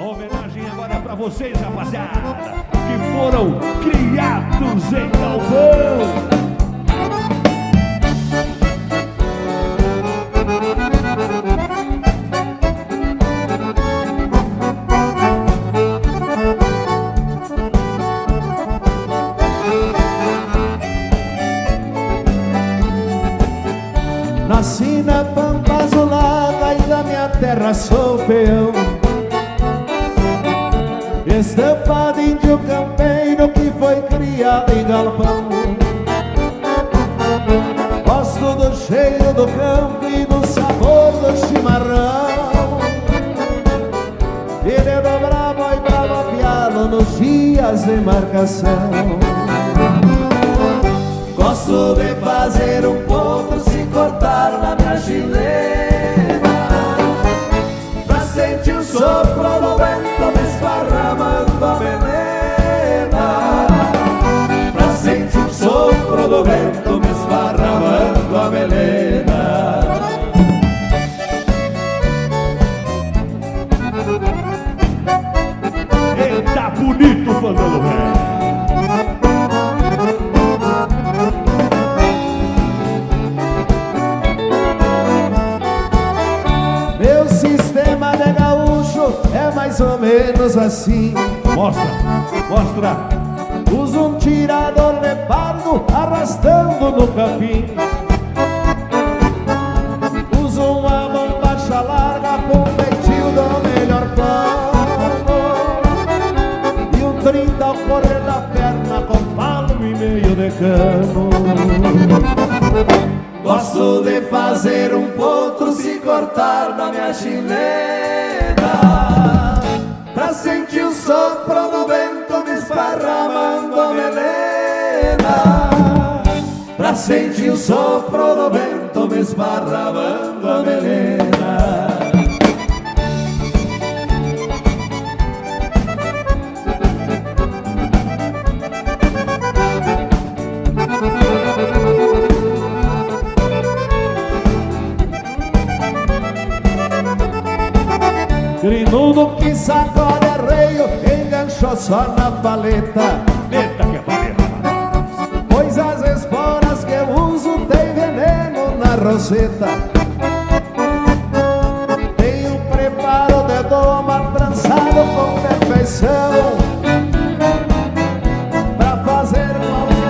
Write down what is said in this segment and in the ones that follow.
Homenagem agora é pra vocês, rapaziada, que foram criados em Galvão. Nasci na pampa azulada e da minha terra sou peão, estampado índio campeiro que foi criado em galpão. Gosto do cheiro do campo e do sabor do chimarrão, e de dobrar boi bravo pialo nos dias de marcação. Gosto de fazer um ponto, se cortar na minha chilena, pra sentir o sopro do vento me esparramando a melena, pra sentir o sopro do vento me esparramando a melena. Eita, bonito, Fandango Velho. É mais ou menos assim. Mostra, mostra. Usa um tirador de pardo arrastando no capim, usa uma bombacha larga com feitio do melhor pano, e um 30 ao correr da perna com palmo e meio de cano. Gosto de fazer um potro, se cortar na minha chilena, pra sentir o sopro do vento me esparramando a melena, pra sentir o sopro do vento me esparramando a melena. Grinudo que sacode arreio, enganchou só na paleta. Eita, que é paleta. Pois as esporas que eu uso tem veneno na roseta. Tem um preparo de doma trançado com perfeição, pra fazer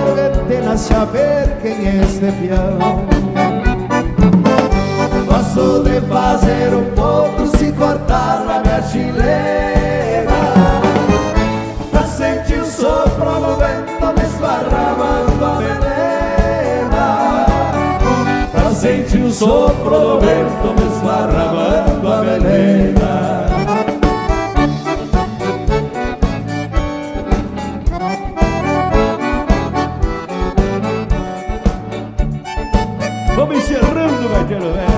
qualquer ventena saber quem é este peão. Gosto de fazer um pouco, se cortar na minha chilena, pra sentir o sopro do vento me esparramando a melena, pra sentir o sopro do vento me esparramando a melena. Vamos encerrando, vai ter,